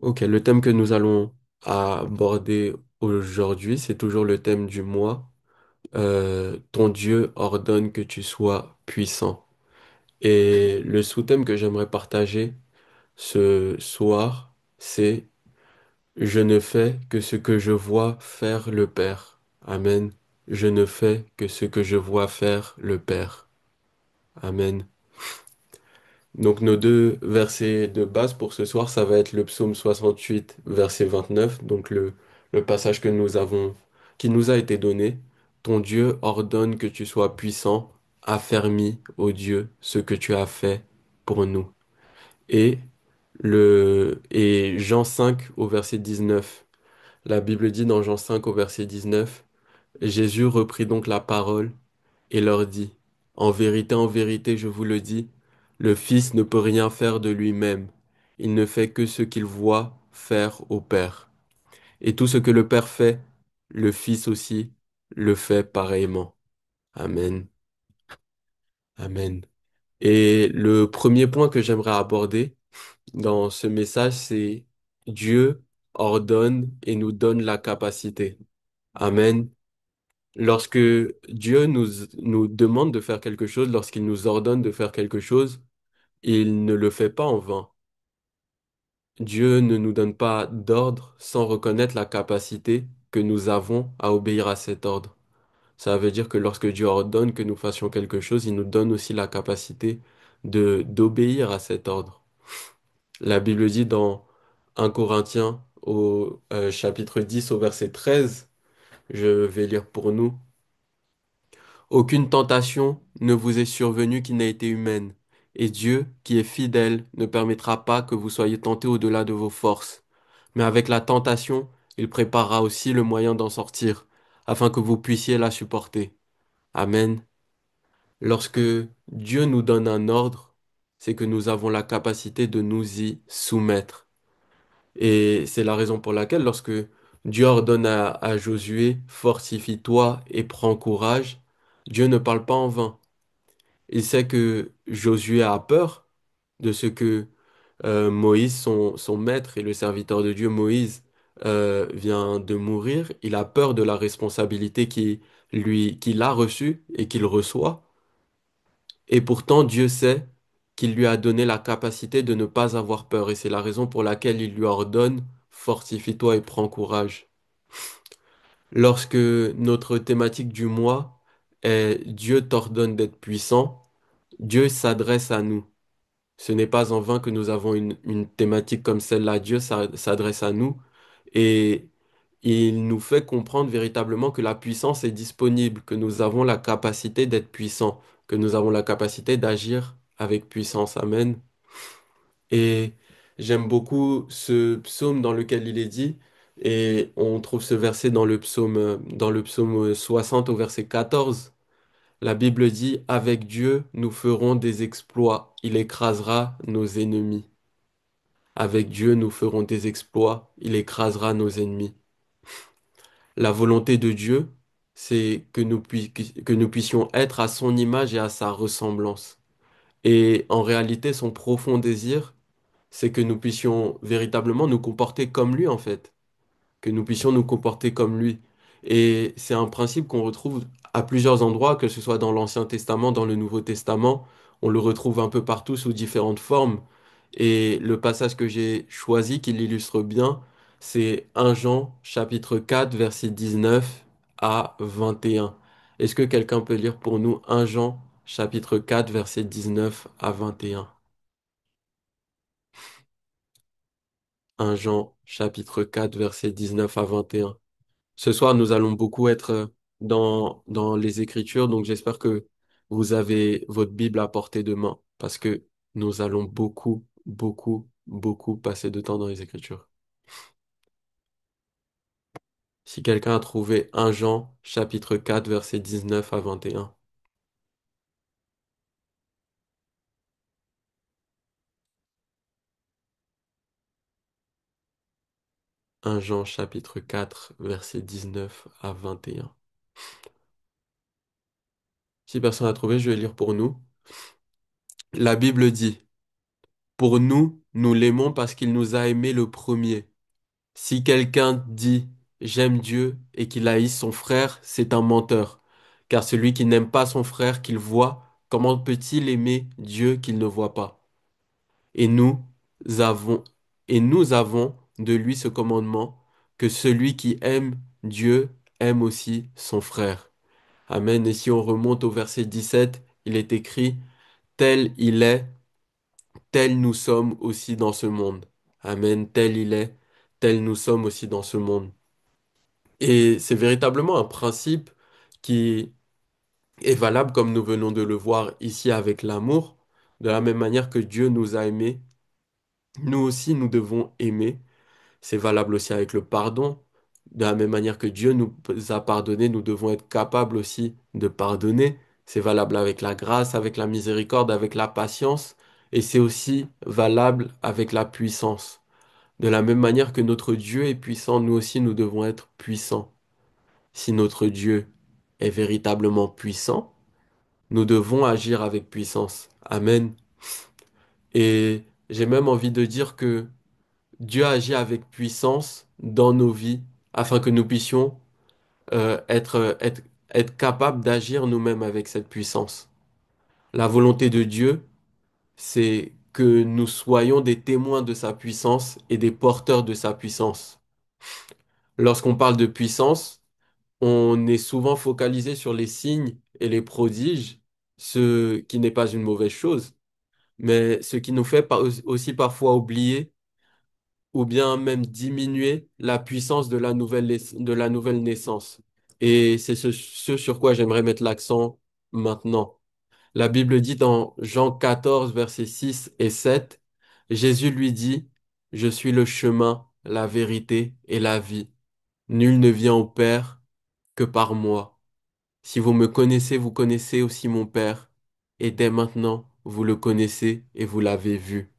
Ok, le thème que nous allons aborder aujourd'hui, c'est toujours le thème du mois. Ton Dieu ordonne que tu sois puissant. Et le sous-thème que j'aimerais partager ce soir, c'est je ne fais que ce que je vois faire le Père. Amen. Je ne fais que ce que je vois faire le Père. Amen. Donc nos deux versets de base pour ce soir, ça va être le psaume 68, verset 29, donc le passage que nous avons, qui nous a été donné. Ton Dieu ordonne que tu sois puissant, affermis, ô Dieu, ce que tu as fait pour nous. Et et Jean 5 au verset 19. La Bible dit dans Jean 5 au verset 19, Jésus reprit donc la parole et leur dit, en vérité, je vous le dis, le Fils ne peut rien faire de lui-même. Il ne fait que ce qu'il voit faire au Père. Et tout ce que le Père fait, le Fils aussi le fait pareillement. Amen. Amen. Et le premier point que j'aimerais aborder dans ce message, c'est Dieu ordonne et nous donne la capacité. Amen. Lorsque Dieu nous demande de faire quelque chose, lorsqu'il nous ordonne de faire quelque chose, il ne le fait pas en vain. Dieu ne nous donne pas d'ordre sans reconnaître la capacité que nous avons à obéir à cet ordre. Ça veut dire que lorsque Dieu ordonne que nous fassions quelque chose, il nous donne aussi la capacité d'obéir à cet ordre. La Bible dit dans 1 Corinthiens au chapitre 10 au verset 13, je vais lire pour nous. Aucune tentation ne vous est survenue qui n'ait été humaine, et Dieu, qui est fidèle, ne permettra pas que vous soyez tentés au-delà de vos forces. Mais avec la tentation, il préparera aussi le moyen d'en sortir, afin que vous puissiez la supporter. Amen. Lorsque Dieu nous donne un ordre, c'est que nous avons la capacité de nous y soumettre. Et c'est la raison pour laquelle lorsque Dieu ordonne à Josué, fortifie-toi et prends courage, Dieu ne parle pas en vain. Il sait que Josué a peur de ce que Moïse, son maître et le serviteur de Dieu Moïse, vient de mourir. Il a peur de la responsabilité qu'il a reçue et qu'il reçoit. Et pourtant, Dieu sait qu'il lui a donné la capacité de ne pas avoir peur. Et c'est la raison pour laquelle il lui ordonne, fortifie-toi et prends courage. Lorsque notre thématique du mois est Dieu t'ordonne d'être puissant, Dieu s'adresse à nous. Ce n'est pas en vain que nous avons une thématique comme celle-là. Dieu s'adresse à nous et il nous fait comprendre véritablement que la puissance est disponible, que nous avons la capacité d'être puissants, que nous avons la capacité d'agir avec puissance. Amen. Et j'aime beaucoup ce psaume dans lequel il est dit, et on trouve ce verset dans le psaume 60 au verset 14. La Bible dit, avec Dieu, nous ferons des exploits. Il écrasera nos ennemis. Avec Dieu, nous ferons des exploits. Il écrasera nos ennemis. La volonté de Dieu, c'est que nous puissions être à son image et à sa ressemblance. Et en réalité, son profond désir, c'est que nous puissions véritablement nous comporter comme lui, en fait, que nous puissions nous comporter comme lui. Et c'est un principe qu'on retrouve à plusieurs endroits, que ce soit dans l'Ancien Testament, dans le Nouveau Testament. On le retrouve un peu partout sous différentes formes. Et le passage que j'ai choisi, qui l'illustre bien, c'est 1 Jean chapitre 4, verset 19 à 21. Est-ce que quelqu'un peut lire pour nous 1 Jean chapitre 4, verset 19 à 21? 1 Jean chapitre 4, verset 19 à 21. Ce soir, nous allons beaucoup être dans les Écritures, donc j'espère que vous avez votre Bible à portée de main, parce que nous allons beaucoup, beaucoup, beaucoup passer de temps dans les Écritures. Si quelqu'un a trouvé 1 Jean, chapitre 4, verset 19 à 21. 1 Jean, chapitre 4, verset 19 à 21. Si personne n'a trouvé, je vais lire pour nous. La Bible dit, pour nous, Nous l'aimons parce qu'il nous a aimés le premier. Si quelqu'un dit j'aime Dieu et qu'il haïsse son frère, c'est un menteur. Car celui qui n'aime pas son frère qu'il voit, comment peut-il aimer Dieu qu'il ne voit pas? Et avons, nous avons de lui ce commandement, que celui qui aime Dieu aime aussi son frère. Amen. Et si on remonte au verset 17, il est écrit, tel il est, tel nous sommes aussi dans ce monde. Amen. Tel il est, tel nous sommes aussi dans ce monde. Et c'est véritablement un principe qui est valable comme nous venons de le voir ici avec l'amour. De la même manière que Dieu nous a aimés, nous aussi nous devons aimer. C'est valable aussi avec le pardon. De la même manière que Dieu nous a pardonné, nous devons être capables aussi de pardonner. C'est valable avec la grâce, avec la miséricorde, avec la patience. Et c'est aussi valable avec la puissance. De la même manière que notre Dieu est puissant, nous aussi nous devons être puissants. Si notre Dieu est véritablement puissant, nous devons agir avec puissance. Amen. Et j'ai même envie de dire que Dieu agit avec puissance dans nos vies afin que nous puissions être capables d'agir nous-mêmes avec cette puissance. La volonté de Dieu, c'est que nous soyons des témoins de sa puissance et des porteurs de sa puissance. Lorsqu'on parle de puissance, on est souvent focalisé sur les signes et les prodiges, ce qui n'est pas une mauvaise chose, mais ce qui nous fait aussi parfois oublier ou bien même diminuer la puissance de de la nouvelle naissance. Et c'est ce sur quoi j'aimerais mettre l'accent maintenant. La Bible dit dans Jean 14, versets 6 et 7, Jésus lui dit, Je suis le chemin, la vérité et la vie. Nul ne vient au Père que par moi. Si vous me connaissez, vous connaissez aussi mon Père. Et dès maintenant, vous le connaissez et vous l'avez vu.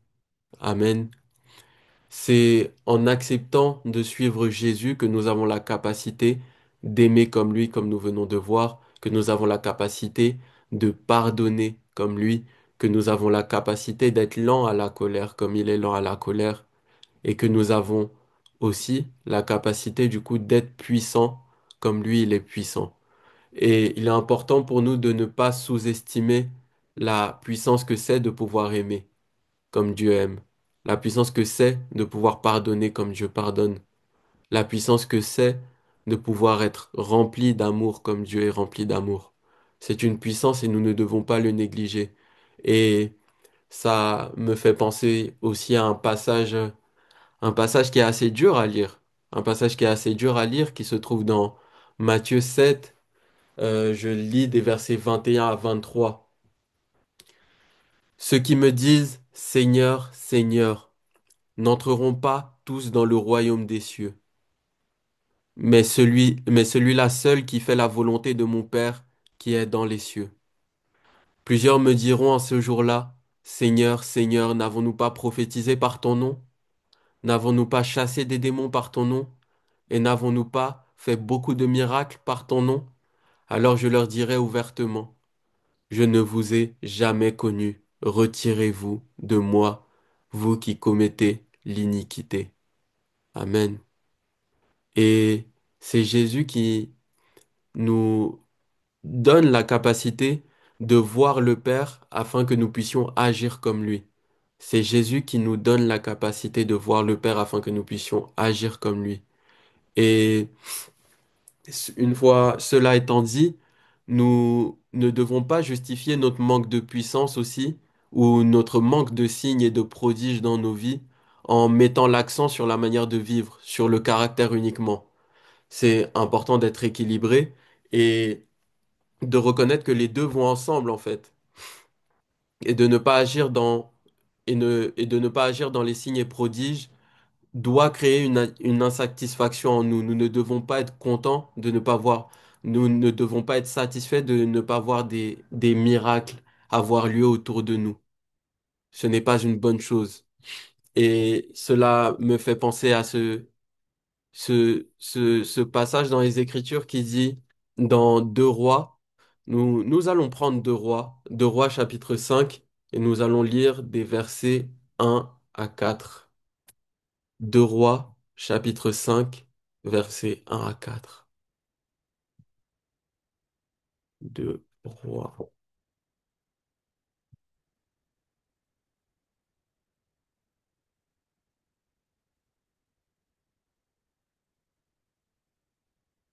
Amen. C'est en acceptant de suivre Jésus que nous avons la capacité d'aimer comme lui, comme nous venons de voir, que nous avons la capacité de pardonner comme lui, que nous avons la capacité d'être lent à la colère comme il est lent à la colère, et que nous avons aussi la capacité du coup d'être puissant comme lui il est puissant. Et il est important pour nous de ne pas sous-estimer la puissance que c'est de pouvoir aimer comme Dieu aime, la puissance que c'est de pouvoir pardonner comme Dieu pardonne, la puissance que c'est de pouvoir être rempli d'amour comme Dieu est rempli d'amour. C'est une puissance et nous ne devons pas le négliger. Et ça me fait penser aussi à un passage qui est assez dur à lire, un passage qui est assez dur à lire qui se trouve dans Matthieu 7. Je lis des versets 21 à 23. Ceux qui me disent Seigneur, Seigneur, n'entreront pas tous dans le royaume des cieux, mais celui-là seul qui fait la volonté de mon Père qui est dans les cieux. Plusieurs me diront en ce jour-là, Seigneur, Seigneur, n'avons-nous pas prophétisé par ton nom? N'avons-nous pas chassé des démons par ton nom? Et n'avons-nous pas fait beaucoup de miracles par ton nom? Alors je leur dirai ouvertement, je ne vous ai jamais connu. Retirez-vous de moi, vous qui commettez l'iniquité. Amen. Et c'est Jésus qui nous donne la capacité de voir le Père afin que nous puissions agir comme lui. C'est Jésus qui nous donne la capacité de voir le Père afin que nous puissions agir comme lui. Et une fois cela étant dit, nous ne devons pas justifier notre manque de puissance aussi, ou notre manque de signes et de prodiges dans nos vies, en mettant l'accent sur la manière de vivre, sur le caractère uniquement. C'est important d'être équilibré et de reconnaître que les deux vont ensemble en fait, et de ne pas agir et de ne pas agir dans les signes et prodiges doit créer une insatisfaction en nous. Nous ne devons pas être contents de ne pas voir, nous ne devons pas être satisfaits de ne pas voir des miracles avoir lieu autour de nous. Ce n'est pas une bonne chose. Et cela me fait penser à ce passage dans les Écritures qui dit dans Deux Rois, nous allons prendre Deux Rois chapitre 5 et nous allons lire des versets 1 à 4. 2 Rois, chapitre 5, versets 1 à 4. 2 Rois.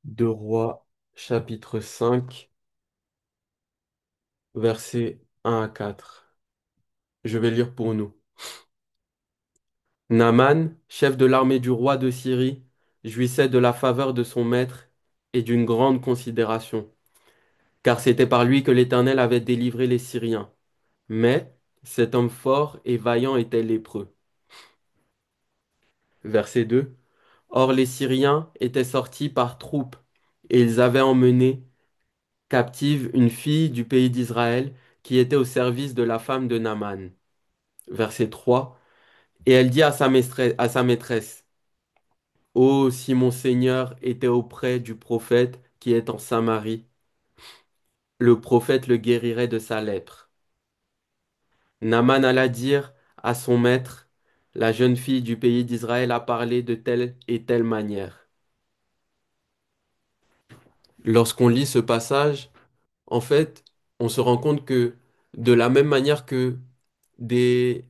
2 Rois, chapitre 5, versets 1 à 4. Je vais lire pour nous. Naaman, chef de l'armée du roi de Syrie, jouissait de la faveur de son maître et d'une grande considération, car c'était par lui que l'Éternel avait délivré les Syriens. Mais cet homme fort et vaillant était lépreux. Verset 2. Or les Syriens étaient sortis par troupes, et ils avaient emmené captive une fille du pays d'Israël qui était au service de la femme de Naaman. Verset 3. Et elle dit à sa maîtresse, oh, si mon Seigneur était auprès du prophète qui est en Samarie, le prophète le guérirait de sa lèpre. Naaman alla dire à son maître, la jeune fille du pays d'Israël a parlé de telle et telle manière. Lorsqu'on lit ce passage, en fait, on se rend compte que de la même manière que des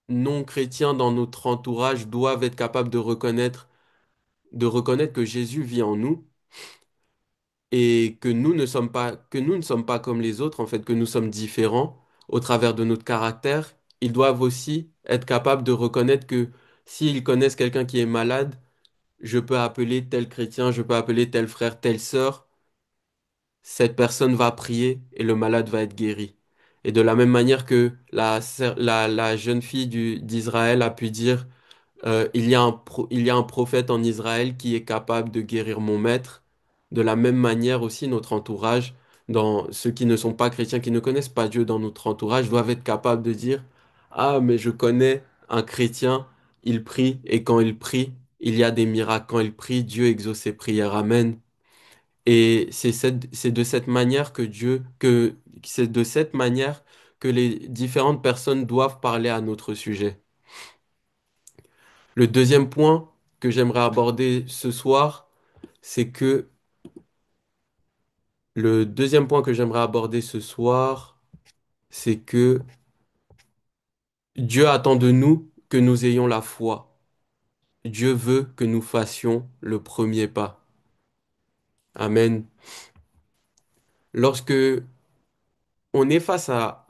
non-chrétiens dans notre entourage doivent être capables de reconnaître que Jésus vit en nous, et que nous ne sommes pas comme les autres, en fait, que nous sommes différents au travers de notre caractère, ils doivent aussi être capables de reconnaître que s'ils connaissent quelqu'un qui est malade, je peux appeler tel chrétien, je peux appeler tel frère, telle sœur, cette personne va prier et le malade va être guéri. Et de la même manière que la jeune fille d'Israël a pu dire, il y a un prophète en Israël qui est capable de guérir mon maître. De la même manière aussi, notre entourage, dans ceux qui ne sont pas chrétiens, qui ne connaissent pas Dieu dans notre entourage, doivent être capables de dire, ah, mais je connais un chrétien, il prie, et quand il prie, il y a des miracles. Quand il prie, Dieu exauce ses prières. Amen. Et c'est de cette manière c'est de cette manière que les différentes personnes doivent parler à notre sujet. Le deuxième point que j'aimerais aborder ce soir, c'est que le deuxième point que j'aimerais aborder ce soir, c'est que Dieu attend de nous que nous ayons la foi. Dieu veut que nous fassions le premier pas. Amen. Lorsque on est face à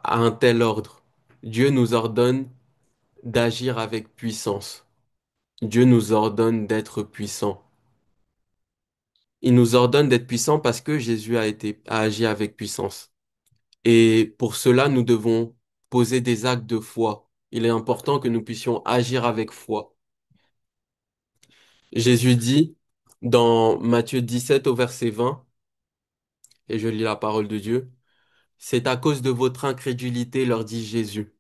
un tel ordre, Dieu nous ordonne d'agir avec puissance. Dieu nous ordonne d'être puissants. Il nous ordonne d'être puissants parce que Jésus a agi avec puissance. Et pour cela, nous devons poser des actes de foi. Il est important que nous puissions agir avec foi. Jésus dit dans Matthieu 17 au verset 20, et je lis la parole de Dieu, c'est à cause de votre incrédulité, leur dit Jésus.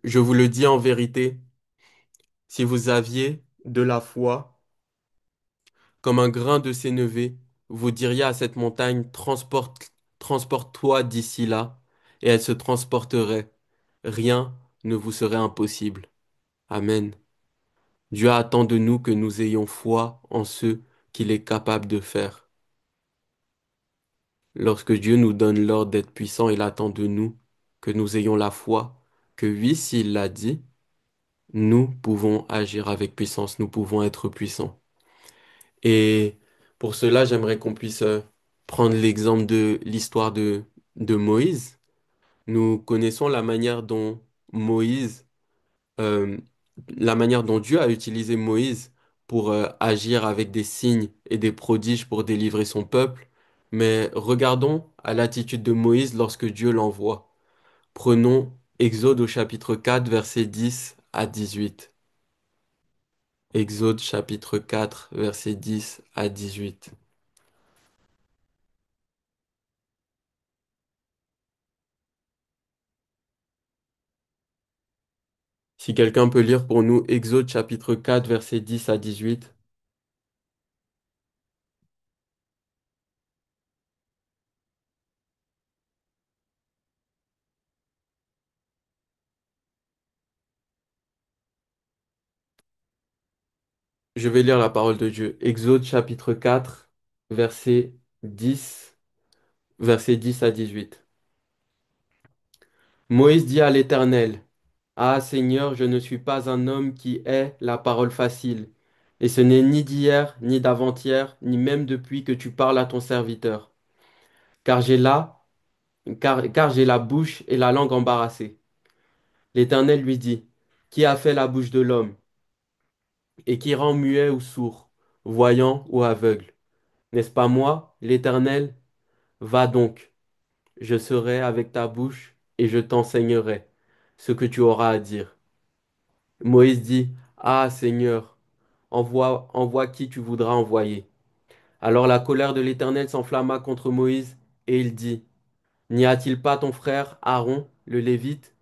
Je vous le dis en vérité, si vous aviez de la foi comme un grain de sénévé, vous diriez à cette montagne, transporte-toi d'ici là, et elle se transporterait. Rien ne vous serait impossible. Amen. Dieu attend de nous que nous ayons foi en ce qu'il est capable de faire. Lorsque Dieu nous donne l'ordre d'être puissant, il attend de nous que nous ayons la foi, que oui, s'il l'a dit, nous pouvons agir avec puissance, nous pouvons être puissants. Et pour cela, j'aimerais qu'on puisse prendre l'exemple de l'histoire de Moïse. Nous connaissons la manière dont Moïse euh, la manière dont Dieu a utilisé Moïse pour agir avec des signes et des prodiges pour délivrer son peuple, mais regardons à l'attitude de Moïse lorsque Dieu l'envoie. Prenons Exode au chapitre 4, versets 10 à 18. Exode chapitre 4, versets 10 à 18. Si quelqu'un peut lire pour nous Exode chapitre 4, versets 10 à 18. Je vais lire la parole de Dieu. Exode chapitre 4, verset 10, verset 10 à 18. Moïse dit à l'Éternel, ah Seigneur, je ne suis pas un homme qui ait la parole facile, et ce n'est ni d'hier, ni d'avant-hier, ni même depuis que tu parles à ton serviteur, car car j'ai la bouche et la langue embarrassées. L'Éternel lui dit, qui a fait la bouche de l'homme, et qui rend muet ou sourd, voyant ou aveugle? N'est-ce pas moi, l'Éternel? Va donc, je serai avec ta bouche, et je t'enseignerai ce que tu auras à dire. Moïse dit, ah Seigneur, envoie qui tu voudras envoyer. Alors la colère de l'Éternel s'enflamma contre Moïse, et il dit, n'y a-t-il pas ton frère Aaron, le Lévite?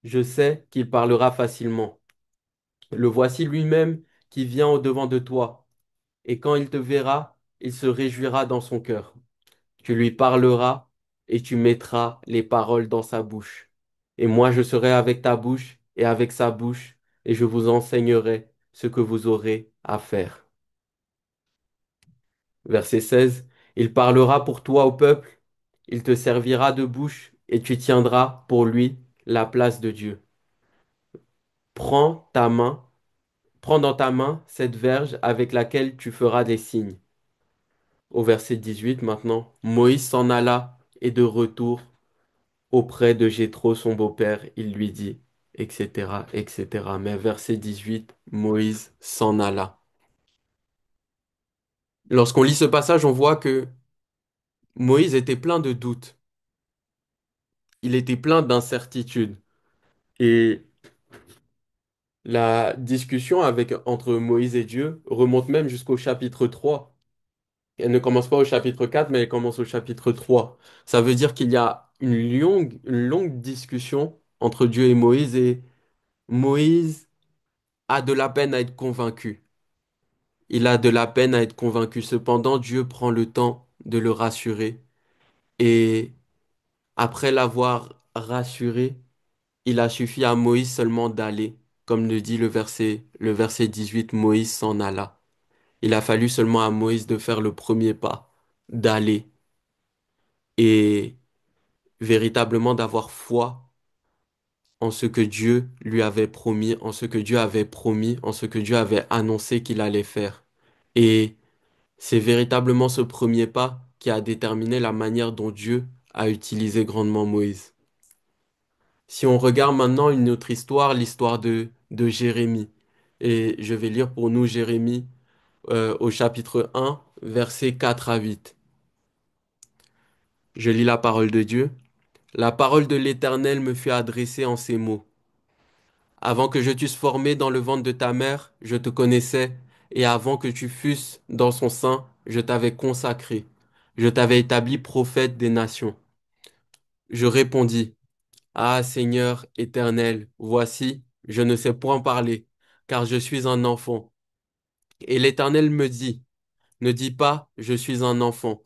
Je sais qu'il parlera facilement. Le voici lui-même qui vient au-devant de toi, et quand il te verra, il se réjouira dans son cœur. Tu lui parleras, et tu mettras les paroles dans sa bouche. Et moi je serai avec ta bouche et avec sa bouche, et je vous enseignerai ce que vous aurez à faire. Verset 16. Il parlera pour toi au peuple, il te servira de bouche, et tu tiendras pour lui la place de Dieu. Prends ta main, prends dans ta main cette verge avec laquelle tu feras des signes. Au verset 18 maintenant, Moïse s'en alla et de retour auprès de Jéthro, son beau-père, il lui dit, etc., etc. Mais verset 18, Moïse s'en alla. Lorsqu'on lit ce passage, on voit que Moïse était plein de doutes, il était plein d'incertitudes. Et la discussion entre Moïse et Dieu remonte même jusqu'au chapitre 3. Elle ne commence pas au chapitre 4, mais elle commence au chapitre 3. Ça veut dire qu'il y a une longue discussion entre Dieu et Moïse a de la peine à être convaincu. Il a de la peine à être convaincu. Cependant, Dieu prend le temps de le rassurer. Et après l'avoir rassuré, il a suffi à Moïse seulement d'aller. Comme le dit le verset 18, Moïse s'en alla. Il a fallu seulement à Moïse de faire le premier pas, d'aller et véritablement d'avoir foi en ce que Dieu lui avait promis, en ce que Dieu avait promis, en ce que Dieu avait annoncé qu'il allait faire. Et c'est véritablement ce premier pas qui a déterminé la manière dont Dieu a utilisé grandement Moïse. Si on regarde maintenant une autre histoire, l'histoire de Jérémie, et je vais lire pour nous Jérémie au chapitre 1, versets 4 à 8. Je lis la parole de Dieu. La parole de l'Éternel me fut adressée en ces mots. Avant que je t'eusse formé dans le ventre de ta mère, je te connaissais, et avant que tu fusses dans son sein, je t'avais consacré. Je t'avais établi prophète des nations. Je répondis, ah Seigneur éternel, voici, je ne sais point parler, car je suis un enfant. Et l'Éternel me dit, ne dis pas, je suis un enfant,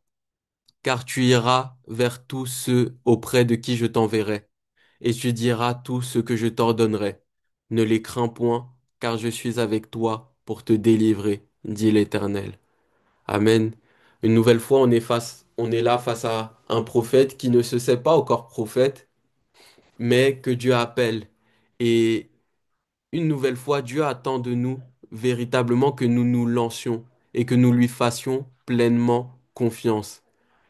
car tu iras vers tous ceux auprès de qui je t'enverrai, et tu diras tout ce que je t'ordonnerai. Ne les crains point, car je suis avec toi pour te délivrer, dit l'Éternel. Amen. Une nouvelle fois, on est là face à un prophète qui ne se sait pas encore prophète, mais que Dieu appelle. Et une nouvelle fois, Dieu attend de nous véritablement que nous nous lancions et que nous lui fassions pleinement confiance.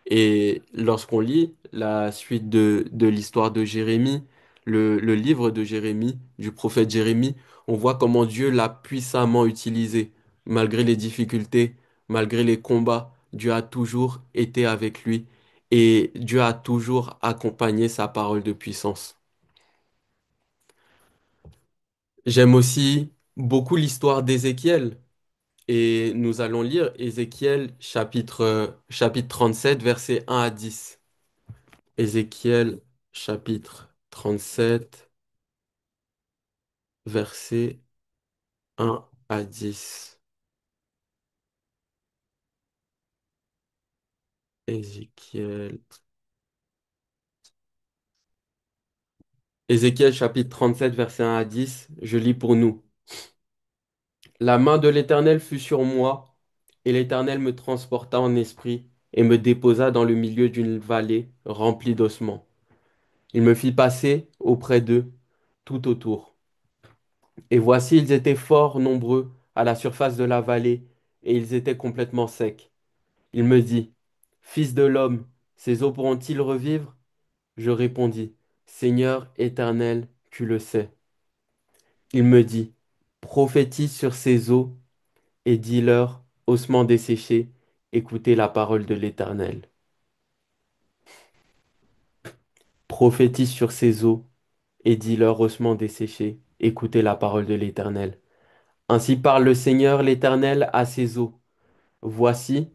Et lorsqu'on lit la suite de l'histoire de Jérémie, le livre de Jérémie, du prophète Jérémie, on voit comment Dieu l'a puissamment utilisé. Malgré les difficultés, malgré les combats, Dieu a toujours été avec lui et Dieu a toujours accompagné sa parole de puissance. J'aime aussi beaucoup l'histoire d'Ézéchiel et nous allons lire Ézéchiel chapitre 37, versets 1 à 10. Ézéchiel chapitre 37, versets 1 à 10. Ézéchiel. Ézéchiel chapitre 37, versets 1 à 10. Je lis pour nous. La main de l'Éternel fut sur moi, et l'Éternel me transporta en esprit et me déposa dans le milieu d'une vallée remplie d'ossements. Il me fit passer auprès d'eux tout autour. Et voici, ils étaient fort nombreux à la surface de la vallée, et ils étaient complètement secs. Il me dit, Fils de l'homme, ces eaux pourront-ils revivre? Je répondis, Seigneur éternel, tu le sais. Il me dit, Prophétise sur ces eaux et dis-leur, ossements desséchés, écoutez la parole de l'Éternel. Prophétise sur ces eaux et dis-leur, ossements desséchés, écoutez la parole de l'Éternel. Ainsi parle le Seigneur l'Éternel à ces eaux. Voici,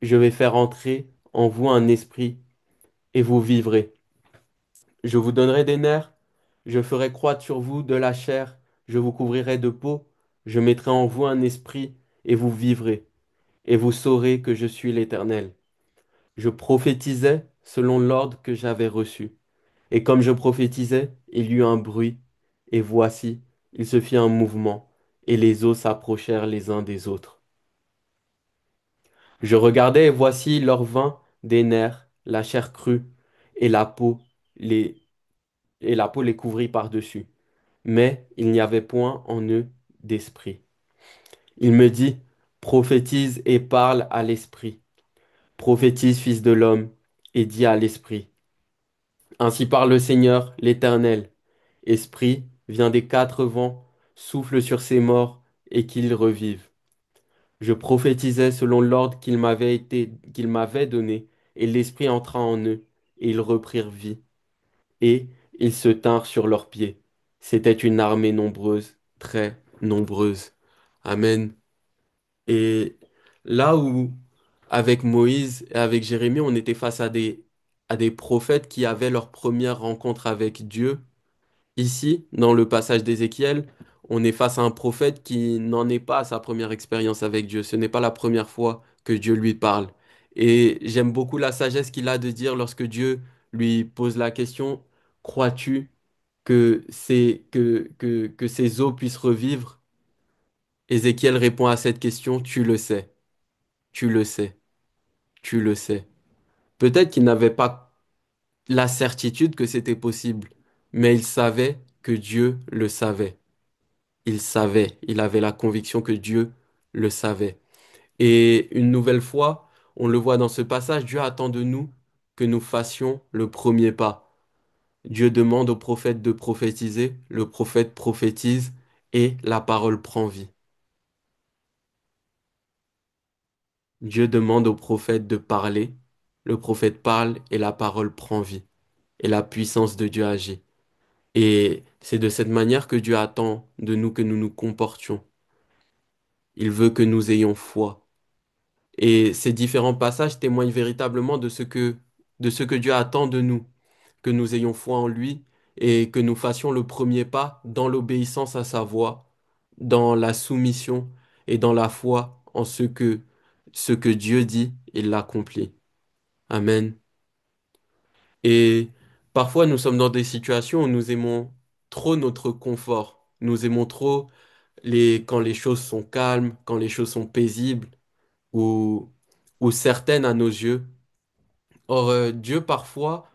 je vais faire entrer en vous un esprit, et vous vivrez. Je vous donnerai des nerfs, je ferai croître sur vous de la chair, je vous couvrirai de peau, je mettrai en vous un esprit, et vous vivrez, et vous saurez que je suis l'Éternel. Je prophétisais selon l'ordre que j'avais reçu. Et comme je prophétisais, il y eut un bruit, et voici, il se fit un mouvement, et les os s'approchèrent les uns des autres. Je regardais, et voici, leur vin des nerfs, la chair crue, et la peau les, et la peau les couvrit par-dessus. Mais il n'y avait point en eux d'esprit. Il me dit, prophétise et parle à l'esprit. Prophétise, fils de l'homme, et dis à l'esprit. Ainsi parle le Seigneur, l'Éternel. Esprit, viens des quatre vents, souffle sur ces morts, et qu'ils revivent. Je prophétisais selon l'ordre qu'il m'avait donné, et l'Esprit entra en eux, et ils reprirent vie, et ils se tinrent sur leurs pieds. C'était une armée nombreuse, très nombreuse. Amen. Et là où, avec Moïse et avec Jérémie, on était face à des prophètes qui avaient leur première rencontre avec Dieu, ici, dans le passage d'Ézéchiel, on est face à un prophète qui n'en est pas à sa première expérience avec Dieu. Ce n'est pas la première fois que Dieu lui parle. Et j'aime beaucoup la sagesse qu'il a de dire lorsque Dieu lui pose la question, crois-tu que ces eaux puissent revivre? Ézéchiel répond à cette question, tu le sais, tu le sais, tu le sais. Peut-être qu'il n'avait pas la certitude que c'était possible, mais il savait que Dieu le savait. Il savait, il avait la conviction que Dieu le savait. Et une nouvelle fois, on le voit dans ce passage, Dieu attend de nous que nous fassions le premier pas. Dieu demande au prophète de prophétiser, le prophète prophétise et la parole prend vie. Dieu demande au prophète de parler, le prophète parle et la parole prend vie. Et la puissance de Dieu agit. Et c'est de cette manière que Dieu attend de nous que nous nous comportions. Il veut que nous ayons foi. Et ces différents passages témoignent véritablement de ce que Dieu attend de nous, que nous ayons foi en lui et que nous fassions le premier pas dans l'obéissance à sa voix, dans la soumission et dans la foi en ce que Dieu dit, il l'accomplit. Amen. Et parfois nous sommes dans des situations où nous aimons trop notre confort. Nous aimons trop quand les choses sont calmes, quand les choses sont paisibles ou, ou certaines à nos yeux. Or, Dieu parfois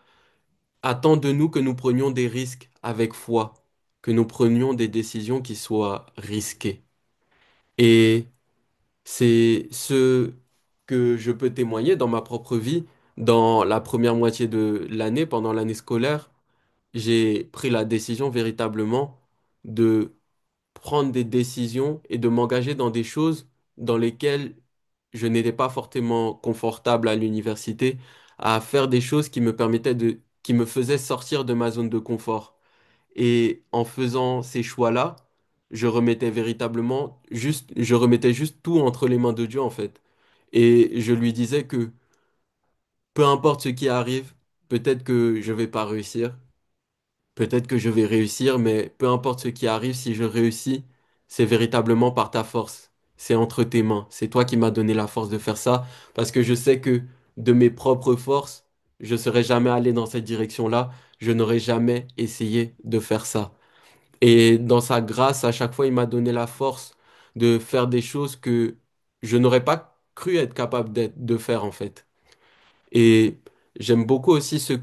attend de nous que nous prenions des risques avec foi, que nous prenions des décisions qui soient risquées. Et c'est ce que je peux témoigner dans ma propre vie. Dans la première moitié de l'année, pendant l'année scolaire, j'ai pris la décision véritablement de prendre des décisions et de m'engager dans des choses dans lesquelles je n'étais pas fortement confortable à l'université, à faire des choses qui me faisaient sortir de ma zone de confort. Et en faisant ces choix-là, je remettais juste tout entre les mains de Dieu, en fait. Et je lui disais que peu importe ce qui arrive, peut-être que je vais pas réussir, peut-être que je vais réussir, mais peu importe ce qui arrive, si je réussis, c'est véritablement par ta force. C'est entre tes mains. C'est toi qui m'as donné la force de faire ça, parce que je sais que de mes propres forces, je serais jamais allé dans cette direction-là. Je n'aurais jamais essayé de faire ça. Et dans sa grâce, à chaque fois, il m'a donné la force de faire des choses que je n'aurais pas cru être capable de faire en fait. Et j'aime beaucoup aussi ce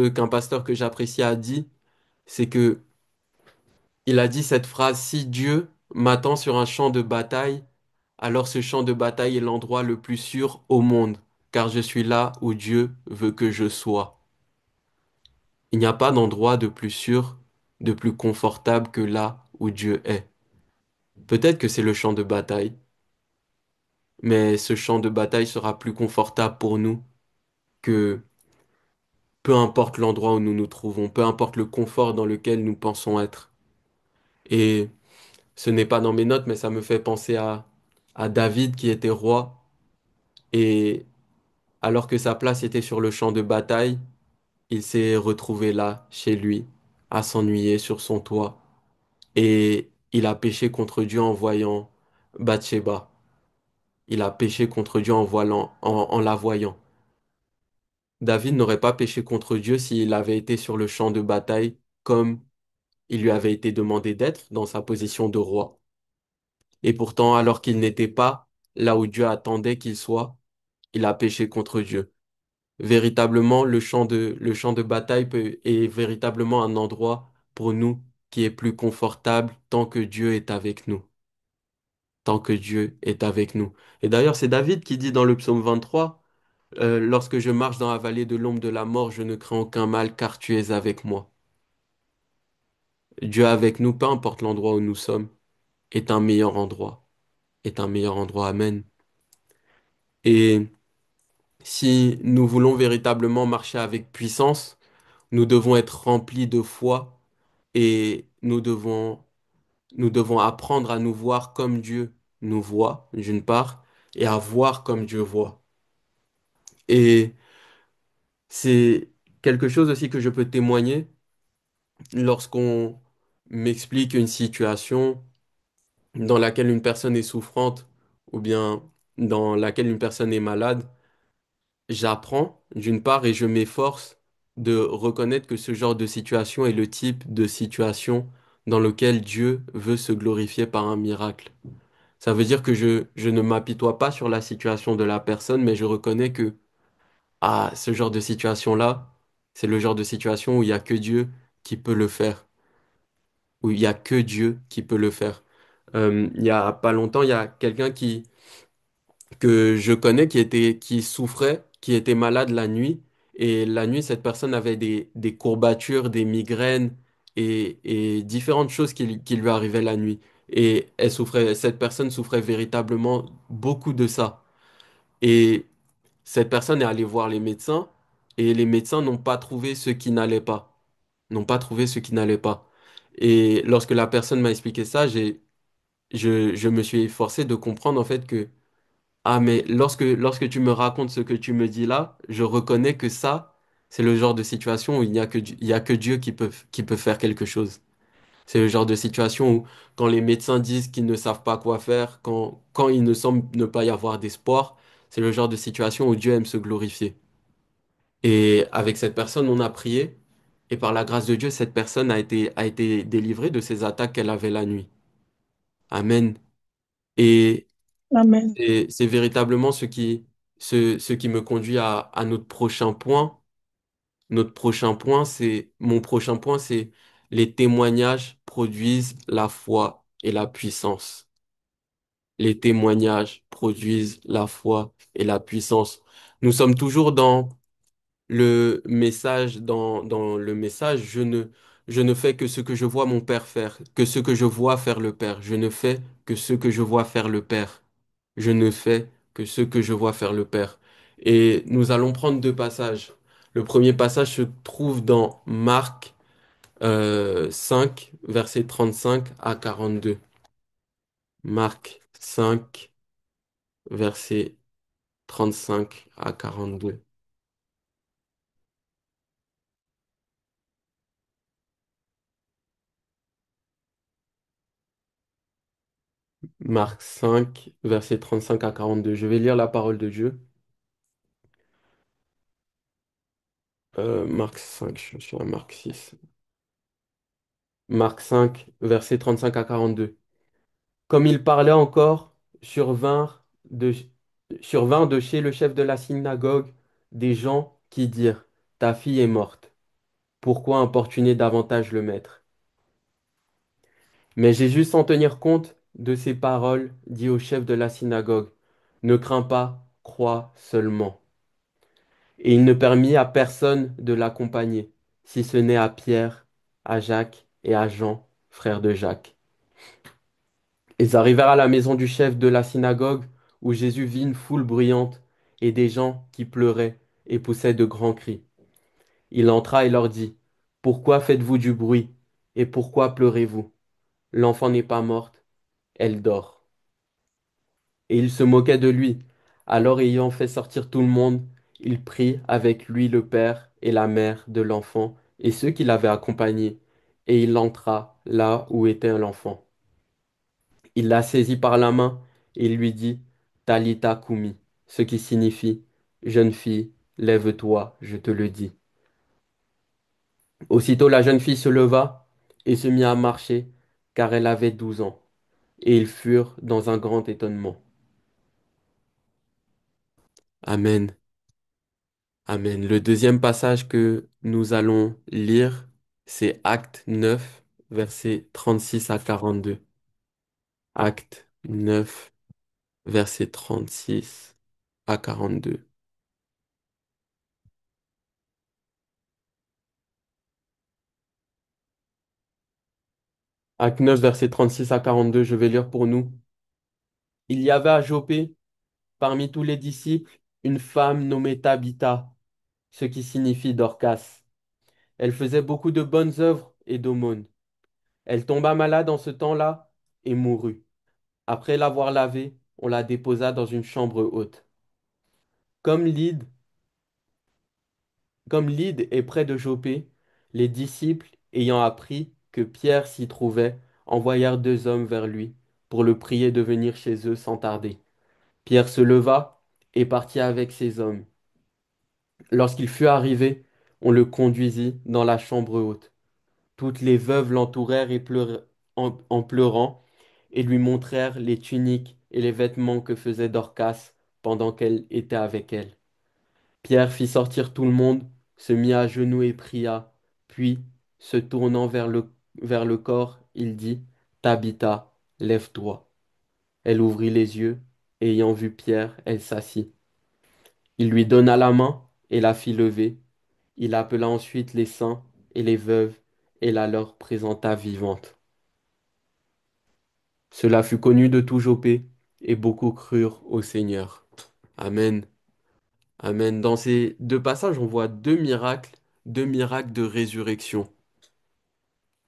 qu'un pasteur que j'apprécie a dit, c'est que il a dit cette phrase, si Dieu m'attend sur un champ de bataille, alors ce champ de bataille est l'endroit le plus sûr au monde, car je suis là où Dieu veut que je sois. Il n'y a pas d'endroit de plus sûr, de plus confortable que là où Dieu est. Peut-être que c'est le champ de bataille, mais ce champ de bataille sera plus confortable pour nous que peu importe l'endroit où nous nous trouvons, peu importe le confort dans lequel nous pensons être. Et ce n'est pas dans mes notes, mais ça me fait penser à David qui était roi, et alors que sa place était sur le champ de bataille, il s'est retrouvé là, chez lui, à s'ennuyer sur son toit, et il a péché contre Dieu en voyant Bathsheba. Il a péché contre Dieu en la voyant. David n'aurait pas péché contre Dieu s'il avait été sur le champ de bataille comme il lui avait été demandé d'être dans sa position de roi. Et pourtant, alors qu'il n'était pas là où Dieu attendait qu'il soit, il a péché contre Dieu. Véritablement, le champ de bataille est véritablement un endroit pour nous qui est plus confortable tant que Dieu est avec nous. Tant que Dieu est avec nous. Et d'ailleurs, c'est David qui dit dans le psaume 23, lorsque je marche dans la vallée de l'ombre de la mort, je ne crains aucun mal car tu es avec moi. Dieu avec nous, peu importe l'endroit où nous sommes, est un meilleur endroit. Est un meilleur endroit. Amen. Et si nous voulons véritablement marcher avec puissance, nous devons être remplis de foi et nous devons apprendre à nous voir comme Dieu nous voit, d'une part, et à voir comme Dieu voit. Et c'est quelque chose aussi que je peux témoigner lorsqu'on m'explique une situation dans laquelle une personne est souffrante ou bien dans laquelle une personne est malade. J'apprends d'une part et je m'efforce de reconnaître que ce genre de situation est le type de situation dans lequel Dieu veut se glorifier par un miracle. Ça veut dire que je ne m'apitoie pas sur la situation de la personne, mais je reconnais que ce genre de situation-là, c'est le genre de situation où il n'y a que Dieu qui peut le faire, où il n'y a que Dieu qui peut le faire. Il y a pas longtemps, il y a quelqu'un que je connais qui souffrait, qui était malade la nuit. Et la nuit, cette personne avait des courbatures, des migraines et différentes choses qui lui arrivaient la nuit. Et cette personne souffrait véritablement beaucoup de ça. Et cette personne est allée voir les médecins et les médecins n'ont pas trouvé ce qui n'allait pas. N'ont pas trouvé ce qui n'allait pas. Et lorsque la personne m'a expliqué ça, je me suis efforcé de comprendre en fait que mais lorsque tu me racontes ce que tu me dis là, je reconnais que ça, c'est le genre de situation où il y a que Dieu qui peut faire quelque chose. C'est le genre de situation où, quand les médecins disent qu'ils ne savent pas quoi faire, quand il ne semble ne pas y avoir d'espoir, c'est le genre de situation où Dieu aime se glorifier. Et avec cette personne, on a prié, et par la grâce de Dieu, cette personne a été délivrée de ces attaques qu'elle avait la nuit. Amen. Et Amen. c'est véritablement ce qui me conduit à notre prochain point. Mon prochain point, c'est les témoignages produisent la foi et la puissance. Les témoignages produisent la foi et la puissance. Nous sommes toujours dans dans le message, je ne fais que ce que je vois mon Père faire, que ce que je vois faire le Père. Je ne fais que ce que je vois faire le Père. Je ne fais que ce que je vois faire le Père. Et nous allons prendre deux passages. Le premier passage se trouve dans Marc 5, versets 35 à 42. Marc 5, versets 35 à 42. Marc 5, versets 35 à 42. Je vais lire la parole de Dieu. Marc 5, je suis à Marc 6. Marc 5, versets 35 à 42. Comme il parlait encore, survinrent de, survinrent de chez le chef de la synagogue des gens qui dirent, ta fille est morte. Pourquoi importuner davantage le maître? Mais Jésus, sans tenir compte de ces paroles, dit au chef de la synagogue, ne crains pas, crois seulement. Et il ne permit à personne de l'accompagner, si ce n'est à Pierre, à Jacques et à Jean, frères de Jacques. Ils arrivèrent à la maison du chef de la synagogue, où Jésus vit une foule bruyante et des gens qui pleuraient et poussaient de grands cris. Il entra et leur dit, pourquoi faites-vous du bruit et pourquoi pleurez-vous? L'enfant n'est pas morte, elle dort. Et il se moquait de lui. Alors, ayant fait sortir tout le monde, il prit avec lui le père et la mère de l'enfant et ceux qui l'avaient accompagné, et il entra là où était l'enfant. Il la saisit par la main et lui dit, Talitha Kumi, ce qui signifie, jeune fille, lève-toi, je te le dis. Aussitôt la jeune fille se leva et se mit à marcher, car elle avait 12 ans, et ils furent dans un grand étonnement. Amen. Amen. Le deuxième passage que nous allons lire, c'est Acte 9, versets 36 à 42. Acte 9, versets 36 à 42. Acte 9, versets 36 à 42, je vais lire pour nous. Il y avait à Joppé, parmi tous les disciples, une femme nommée Tabitha, ce qui signifie Dorcas. Elle faisait beaucoup de bonnes œuvres et d'aumônes. Elle tomba malade en ce temps-là et mourut. Après l'avoir lavée, on la déposa dans une chambre haute. Comme Lydde, comme Lydde est près de Joppé, les disciples, ayant appris que Pierre s'y trouvait, envoyèrent 2 hommes vers lui pour le prier de venir chez eux sans tarder. Pierre se leva et partit avec ces hommes. Lorsqu'il fut arrivé, on le conduisit dans la chambre haute. Toutes les veuves l'entourèrent et en pleurant, et lui montrèrent les tuniques et les vêtements que faisait Dorcas pendant qu'elle était avec elle. Pierre fit sortir tout le monde, se mit à genoux et pria, puis, se tournant vers le corps, il dit, Tabitha, lève-toi. Elle ouvrit les yeux, et ayant vu Pierre, elle s'assit. Il lui donna la main et la fit lever. Il appela ensuite les saints et les veuves et la leur présenta vivante. Cela fut connu de tout Joppé, et beaucoup crurent au Seigneur. Amen. Amen. Dans ces 2 passages, on voit 2 miracles de résurrection.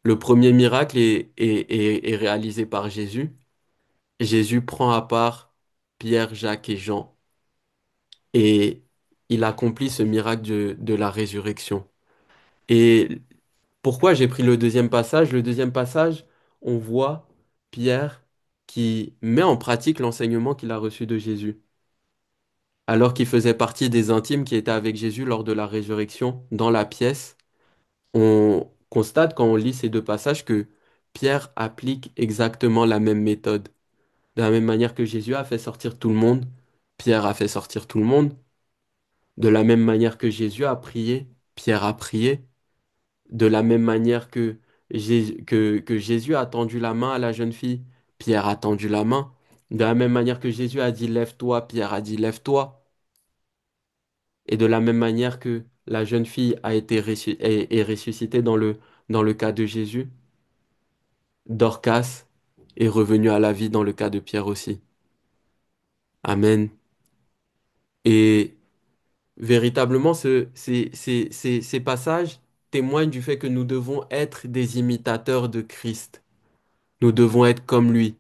Le premier miracle est réalisé par Jésus. Jésus prend à part Pierre, Jacques et Jean et il accomplit ce miracle de la résurrection. Et pourquoi j'ai pris le deuxième passage? Le deuxième passage, on voit Pierre qui met en pratique l'enseignement qu'il a reçu de Jésus. Alors qu'il faisait partie des intimes qui étaient avec Jésus lors de la résurrection dans la pièce, on constate quand on lit ces 2 passages que Pierre applique exactement la même méthode. De la même manière que Jésus a fait sortir tout le monde, Pierre a fait sortir tout le monde. De la même manière que Jésus a prié, Pierre a prié. De la même manière que Jésus a tendu la main à la jeune fille, Pierre a tendu la main. De la même manière que Jésus a dit lève-toi, Pierre a dit lève-toi. Et de la même manière que la jeune fille a été est ressuscitée dans le cas de Jésus, Dorcas est revenue à la vie dans le cas de Pierre aussi. Amen. Et véritablement, ces passages témoignent du fait que nous devons être des imitateurs de Christ. Nous devons être comme lui.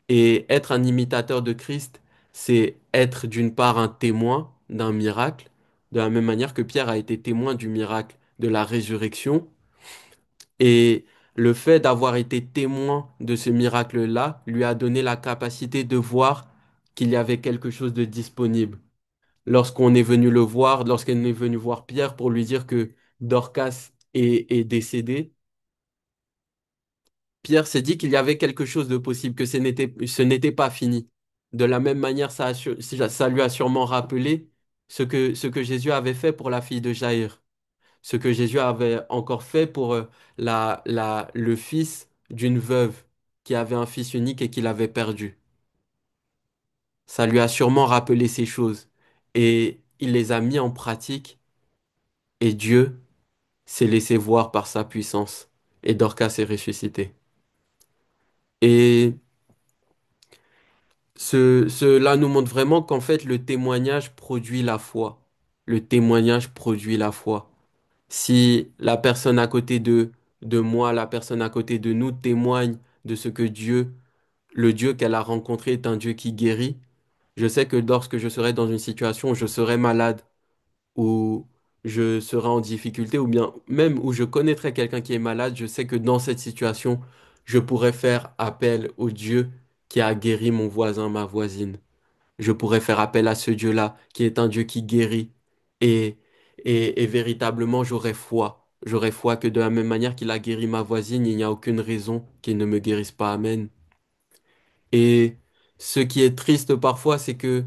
Et être un imitateur de Christ, c'est être d'une part un témoin d'un miracle, de la même manière que Pierre a été témoin du miracle de la résurrection. Et le fait d'avoir été témoin de ce miracle-là lui a donné la capacité de voir qu'il y avait quelque chose de disponible. Lorsqu'on est venu le voir, lorsqu'on est venu voir Pierre pour lui dire que Dorcas est décédé, Pierre s'est dit qu'il y avait quelque chose de possible, que ce n'était pas fini. De la même manière, ça lui a sûrement rappelé ce que Jésus avait fait pour la fille de Jaïr, ce que Jésus avait encore fait pour le fils d'une veuve qui avait un fils unique et qui l'avait perdu. Ça lui a sûrement rappelé ces choses et il les a mis en pratique et Dieu s'est laissé voir par sa puissance et Dorcas est ressuscité. Et cela nous montre vraiment qu'en fait, le témoignage produit la foi. Le témoignage produit la foi. Si la personne à côté de moi, la personne à côté de nous témoigne de ce que Dieu, le Dieu qu'elle a rencontré est un Dieu qui guérit, je sais que lorsque je serai dans une situation où je serai malade, où je serai en difficulté, ou bien même où je connaîtrai quelqu'un qui est malade, je sais que dans cette situation, je pourrai faire appel au Dieu qui a guéri mon voisin, ma voisine. Je pourrais faire appel à ce Dieu-là, qui est un Dieu qui guérit. Et, et véritablement, j'aurais foi. J'aurais foi que de la même manière qu'il a guéri ma voisine, il n'y a aucune raison qu'il ne me guérisse pas. Amen. Et ce qui est triste parfois, c'est que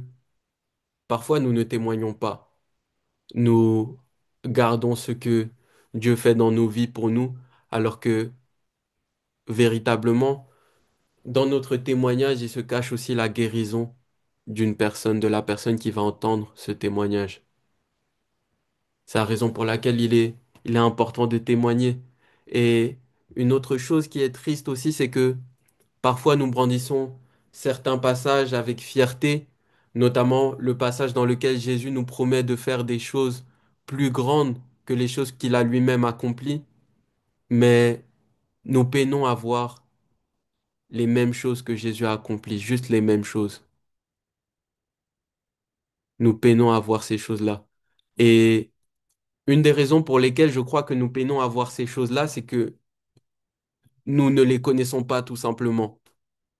parfois nous ne témoignons pas. Nous gardons ce que Dieu fait dans nos vies pour nous, alors que véritablement, dans notre témoignage, il se cache aussi la guérison d'une personne, de la personne qui va entendre ce témoignage. C'est la raison pour laquelle il est important de témoigner. Et une autre chose qui est triste aussi, c'est que parfois nous brandissons certains passages avec fierté, notamment le passage dans lequel Jésus nous promet de faire des choses plus grandes que les choses qu'il a lui-même accomplies, mais nous peinons à voir les mêmes choses que Jésus a accomplies, juste les mêmes choses. Nous peinons à voir ces choses-là. Et une des raisons pour lesquelles je crois que nous peinons à voir ces choses-là, c'est que nous ne les connaissons pas tout simplement.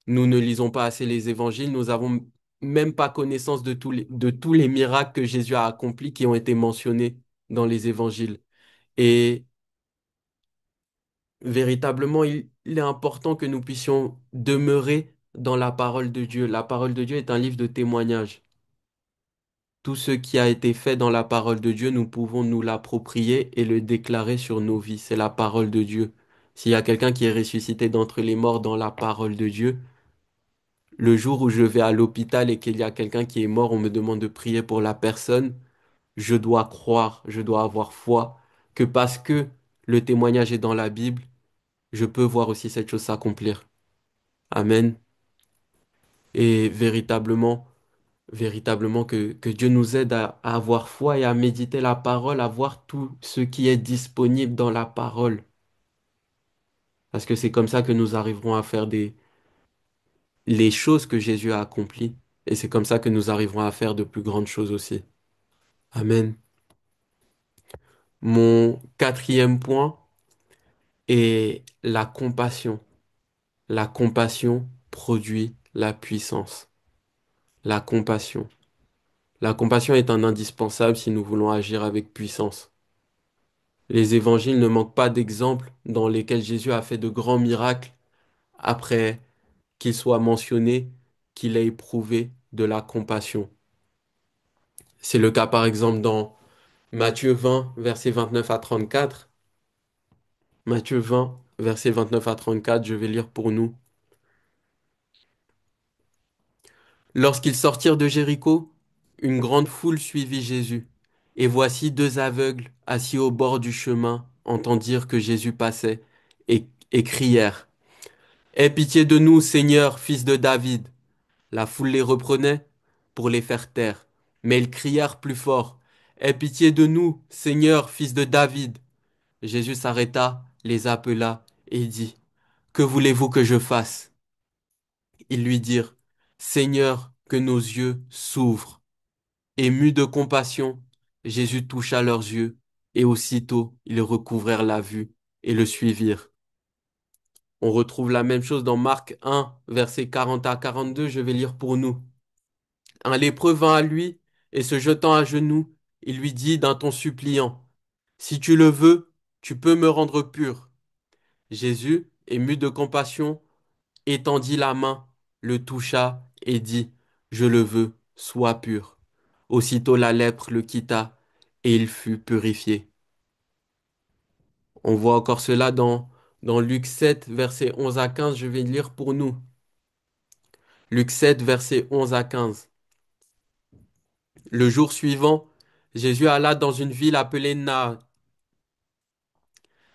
Nous ne lisons pas assez les évangiles, nous avons même pas connaissance de tous les miracles que Jésus a accomplis qui ont été mentionnés dans les évangiles. Et véritablement, il est important que nous puissions demeurer dans la parole de Dieu. La parole de Dieu est un livre de témoignages. Tout ce qui a été fait dans la parole de Dieu, nous pouvons nous l'approprier et le déclarer sur nos vies. C'est la parole de Dieu. S'il y a quelqu'un qui est ressuscité d'entre les morts dans la parole de Dieu, le jour où je vais à l'hôpital et qu'il y a quelqu'un qui est mort, on me demande de prier pour la personne, je dois croire, je dois avoir foi que parce que le témoignage est dans la Bible, je peux voir aussi cette chose s'accomplir. Amen. Et véritablement que Dieu nous aide à avoir foi et à méditer la parole, à voir tout ce qui est disponible dans la parole. Parce que c'est comme ça que nous arriverons à faire les choses que Jésus a accomplies. Et c'est comme ça que nous arriverons à faire de plus grandes choses aussi. Amen. Mon quatrième point est la compassion. La compassion produit la puissance. La compassion. La compassion est un indispensable si nous voulons agir avec puissance. Les évangiles ne manquent pas d'exemples dans lesquels Jésus a fait de grands miracles après qu'il soit mentionné qu'il a éprouvé de la compassion. C'est le cas par exemple dans Matthieu 20, versets 29 à 34. Matthieu 20, versets 29 à 34, je vais lire pour nous. Lorsqu'ils sortirent de Jéricho, une grande foule suivit Jésus. Et voici deux aveugles assis au bord du chemin entendirent que Jésus passait et crièrent. Aie pitié de nous, Seigneur, fils de David. La foule les reprenait pour les faire taire. Mais ils crièrent plus fort. Aie pitié de nous, Seigneur, fils de David. Jésus s'arrêta, les appela et dit, que voulez-vous que je fasse? Ils lui dirent, Seigneur, que nos yeux s'ouvrent. Ému de compassion, Jésus toucha leurs yeux, et aussitôt ils recouvrèrent la vue et le suivirent. On retrouve la même chose dans Marc 1, versets 40 à 42, je vais lire pour nous. Un lépreux vint à lui, et se jetant à genoux, il lui dit d'un ton suppliant, si tu le veux, tu peux me rendre pur. Jésus, Ému de compassion, étendit la main, le toucha et dit, je le veux, sois pur. Aussitôt la lèpre le quitta et il fut purifié. On voit encore cela dans Luc 7, versets 11 à 15. Je vais lire pour nous. Luc 7, versets 11 à 15. Le jour suivant, Jésus alla dans une ville appelée Na.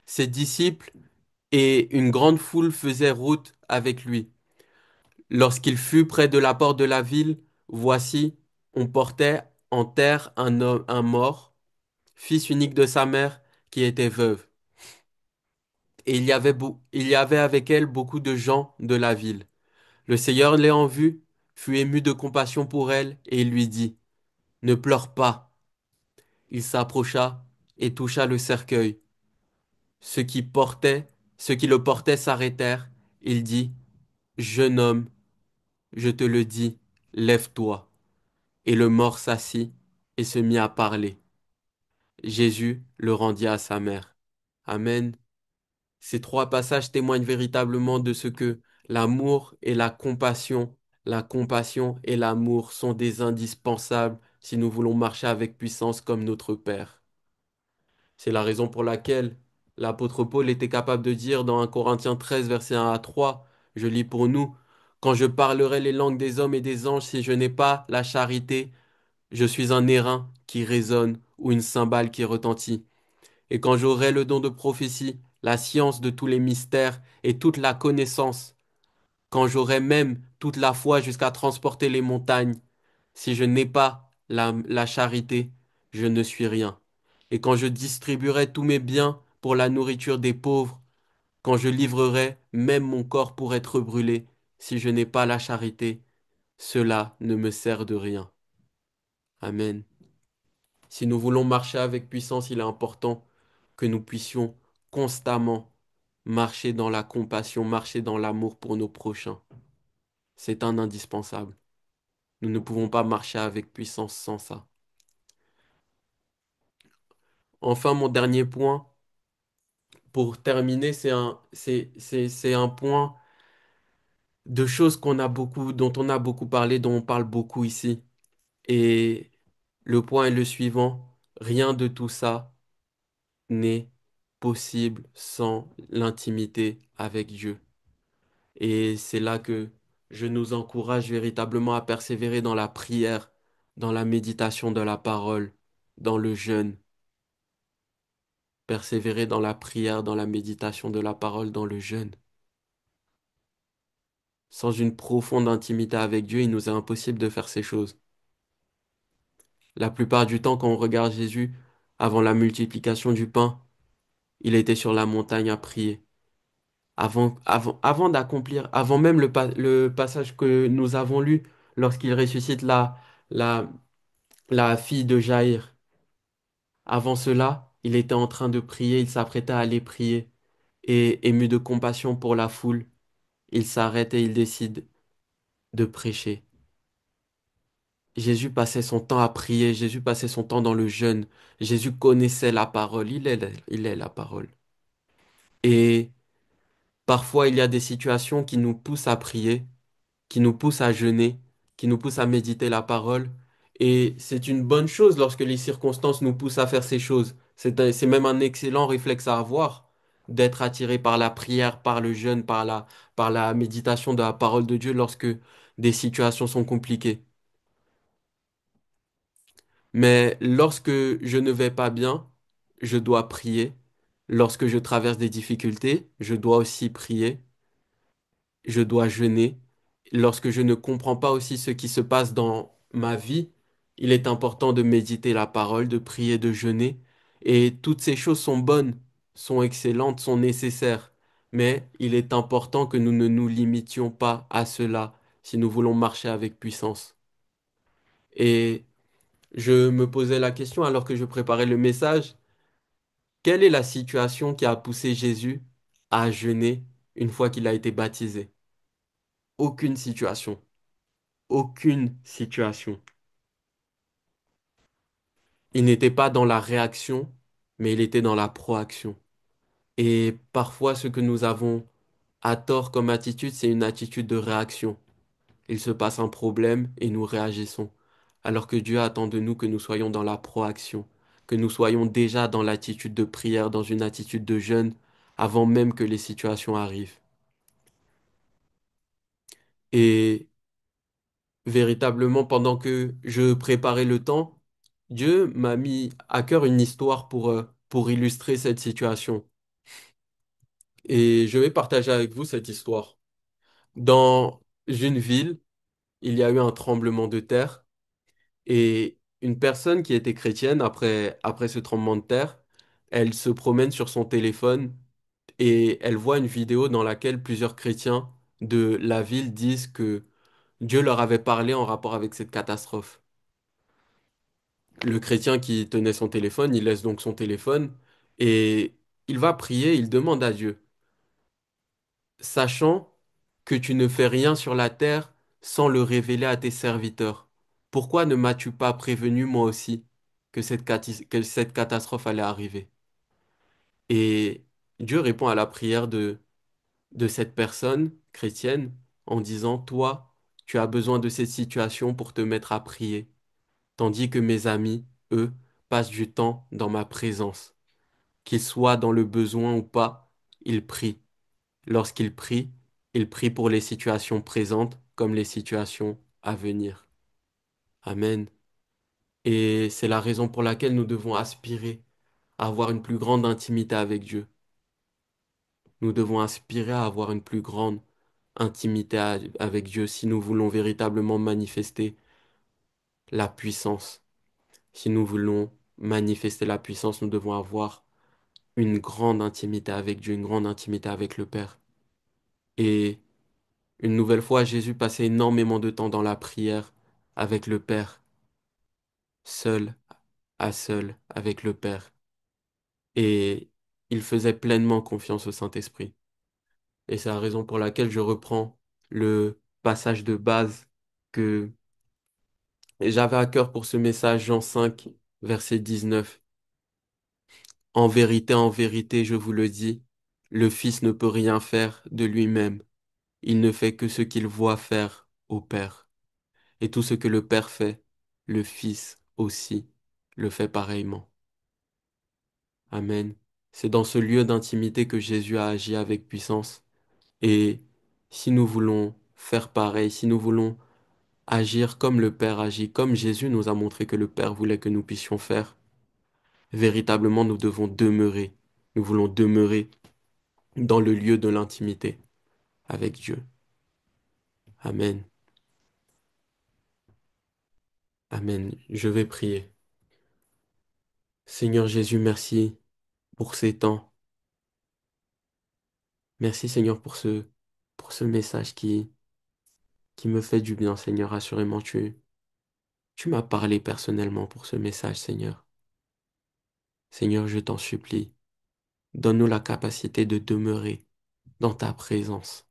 Ses disciples et une grande foule faisaient route avec lui. Lorsqu'il fut près de la porte de la ville, voici, on portait en terre un homme, un mort, fils unique de sa mère, qui était veuve. Et il y avait avec elle beaucoup de gens de la ville. Le Seigneur l'ayant vue, fut ému de compassion pour elle, et il lui dit, ne pleure pas. Il s'approcha et toucha le cercueil. Ceux qui portaient, ceux qui le portaient s'arrêtèrent. Il dit, jeune homme, je te le dis, lève-toi. Et le mort s'assit et se mit à parler. Jésus le rendit à sa mère. Amen. Ces trois passages témoignent véritablement de ce que l'amour et la compassion et l'amour sont des indispensables si nous voulons marcher avec puissance comme notre Père. C'est la raison pour laquelle l'apôtre Paul était capable de dire dans 1 Corinthiens 13, verset 1 à 3, je lis pour nous, quand je parlerai les langues des hommes et des anges, si je n'ai pas la charité, je suis un airain qui résonne ou une cymbale qui retentit. Et quand j'aurai le don de prophétie, la science de tous les mystères et toute la connaissance, quand j'aurai même toute la foi jusqu'à transporter les montagnes, si je n'ai pas la charité, je ne suis rien. Et quand je distribuerai tous mes biens pour la nourriture des pauvres, quand je livrerai même mon corps pour être brûlé, si je n'ai pas la charité, cela ne me sert de rien. Amen. Si nous voulons marcher avec puissance, il est important que nous puissions constamment marcher dans la compassion, marcher dans l'amour pour nos prochains. C'est un indispensable. Nous ne pouvons pas marcher avec puissance sans ça. Enfin, mon dernier point, pour terminer, c'est un point de choses qu'on a beaucoup, dont on a beaucoup parlé, dont on parle beaucoup ici. Et le point est le suivant, rien de tout ça n'est possible sans l'intimité avec Dieu. Et c'est là que je nous encourage véritablement à persévérer dans la prière, dans la méditation de la parole, dans le jeûne. Persévérer dans la prière, dans la méditation de la parole, dans le jeûne. Sans une profonde intimité avec Dieu, il nous est impossible de faire ces choses. La plupart du temps, quand on regarde Jésus, avant la multiplication du pain, il était sur la montagne à prier. Avant d'accomplir, avant même le passage que nous avons lu, lorsqu'il ressuscite la, la fille de Jaïr. Avant cela, il était en train de prier, il s'apprêtait à aller prier. Et ému de compassion pour la foule, il s'arrête et il décide de prêcher. Jésus passait son temps à prier, Jésus passait son temps dans le jeûne. Jésus connaissait la parole, il est la parole. Et parfois, il y a des situations qui nous poussent à prier, qui nous pousse à jeûner, qui nous pousse à méditer la parole. Et c'est une bonne chose lorsque les circonstances nous poussent à faire ces choses. C'est même un excellent réflexe à avoir, d'être attiré par la prière, par le jeûne, par la méditation de la parole de Dieu lorsque des situations sont compliquées. Mais lorsque je ne vais pas bien, je dois prier. Lorsque je traverse des difficultés, je dois aussi prier. Je dois jeûner. Lorsque je ne comprends pas aussi ce qui se passe dans ma vie, il est important de méditer la parole, de prier, de jeûner. Et toutes ces choses sont bonnes, sont excellentes, sont nécessaires. Mais il est important que nous ne nous limitions pas à cela si nous voulons marcher avec puissance. Et je me posais la question alors que je préparais le message, quelle est la situation qui a poussé Jésus à jeûner une fois qu'il a été baptisé? Aucune situation. Aucune situation. Il n'était pas dans la réaction, mais il était dans la proaction. Et parfois, ce que nous avons À tort comme attitude, c'est une attitude de réaction. Il se passe un problème et nous réagissons. Alors que Dieu attend de nous que nous soyons dans la proaction, que nous soyons déjà dans l'attitude de prière, dans une attitude de jeûne, avant même que les situations arrivent. Et véritablement, pendant que je préparais le temps, Dieu m'a mis à cœur une histoire pour illustrer cette situation. Et je vais partager avec vous cette histoire. Dans une ville, il y a eu un tremblement de terre et une personne qui était chrétienne, après ce tremblement de terre, elle se promène sur son téléphone et elle voit une vidéo dans laquelle plusieurs chrétiens de la ville disent que Dieu leur avait parlé en rapport avec cette catastrophe. Le chrétien qui tenait son téléphone, il laisse donc son téléphone et il va prier, il demande à Dieu, sachant que tu ne fais rien sur la terre sans le révéler à tes serviteurs. Pourquoi ne m'as-tu pas prévenu moi aussi que cette catastrophe allait arriver? Et Dieu répond à la prière de cette personne chrétienne en disant, toi, tu as besoin de cette situation pour te mettre à prier, tandis que mes amis, eux, passent du temps dans ma présence. Qu'ils soient dans le besoin ou pas, ils prient. Lorsqu'ils prient, ils prient pour les situations présentes comme les situations à venir. Amen. Et c'est la raison pour laquelle nous devons aspirer à avoir une plus grande intimité avec Dieu. Nous devons aspirer à avoir une plus grande avec Dieu si nous voulons véritablement manifester la puissance. Si nous voulons manifester la puissance, nous devons avoir une grande intimité avec Dieu, une grande intimité avec le Père. Et une nouvelle fois, Jésus passait énormément de temps dans la prière avec le Père, seul à seul avec le Père. Et il faisait pleinement confiance au Saint-Esprit. Et c'est la raison pour laquelle je reprends le passage de base que j'avais à cœur pour ce message, Jean 5, verset 19. En vérité, je vous le dis, le Fils ne peut rien faire de lui-même. Il ne fait que ce qu'il voit faire au Père. Et tout ce que le Père fait, le Fils aussi le fait pareillement. Amen. C'est dans ce lieu d'intimité que Jésus a agi avec puissance. Et si nous voulons faire pareil, si nous voulons agir comme le Père agit, comme Jésus nous a montré que le Père voulait que nous puissions faire, véritablement nous devons demeurer. Nous voulons demeurer dans le lieu de l'intimité avec Dieu. Amen. Amen. Je vais prier. Seigneur Jésus, merci pour ces temps. Merci Seigneur pour ce message qui me fait du bien, Seigneur. Assurément, tu m'as parlé personnellement pour ce message, Seigneur. Seigneur, je t'en supplie, donne-nous la capacité de demeurer dans ta présence,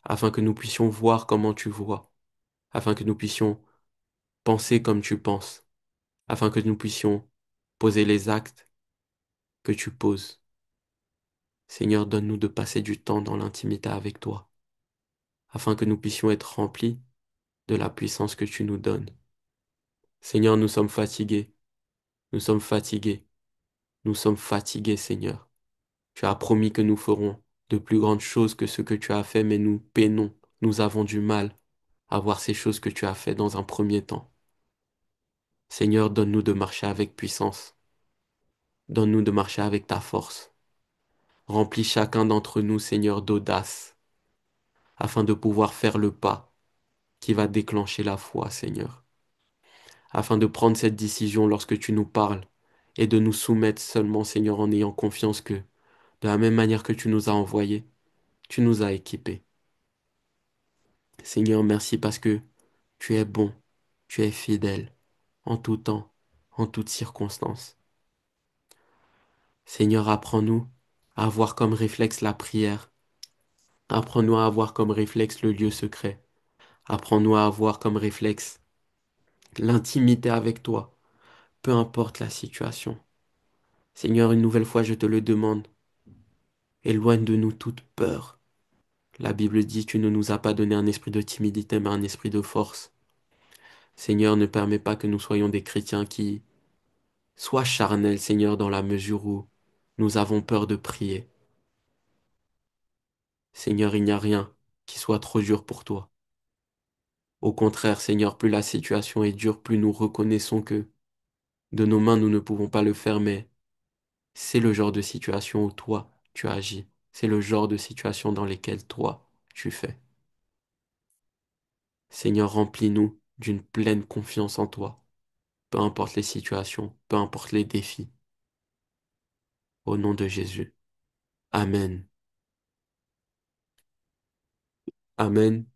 afin que nous puissions voir comment tu vois, afin que nous puissions penser comme tu penses, afin que nous puissions poser les actes que tu poses. Seigneur, donne-nous de passer du temps dans l'intimité avec toi, afin que nous puissions être remplis de la puissance que tu nous donnes. Seigneur, nous sommes fatigués, nous sommes fatigués, nous sommes fatigués, Seigneur. Tu as promis que nous ferons de plus grandes choses que ce que tu as fait, mais nous peinons, nous avons du mal à voir ces choses que tu as fait dans un premier temps. Seigneur, donne-nous de marcher avec puissance, donne-nous de marcher avec ta force. Remplis chacun d'entre nous, Seigneur, d'audace, afin de pouvoir faire le pas qui va déclencher la foi, Seigneur, afin de prendre cette décision lorsque tu nous parles et de nous soumettre seulement, Seigneur, en ayant confiance que, de la même manière que tu nous as envoyés, tu nous as équipés. Seigneur, merci parce que tu es bon, tu es fidèle, en tout temps, en toutes circonstances. Seigneur, apprends-nous à avoir comme réflexe la prière. Apprends-nous à avoir comme réflexe le lieu secret. Apprends-nous à avoir comme réflexe l'intimité avec toi, peu importe la situation. Seigneur, une nouvelle fois, je te le demande. Éloigne de nous toute peur. La Bible dit, tu ne nous as pas donné un esprit de timidité, mais un esprit de force. Seigneur, ne permets pas que nous soyons des chrétiens qui soient charnels, Seigneur, dans la mesure où nous avons peur de prier. Seigneur, il n'y a rien qui soit trop dur pour toi. Au contraire, Seigneur, plus la situation est dure, plus nous reconnaissons que de nos mains, nous ne pouvons pas le faire, mais c'est le genre de situation où toi, tu agis. C'est le genre de situation dans lesquelles toi, tu fais. Seigneur, remplis-nous d'une pleine confiance en toi, peu importe les situations, peu importe les défis. Au nom de Jésus. Amen. Amen.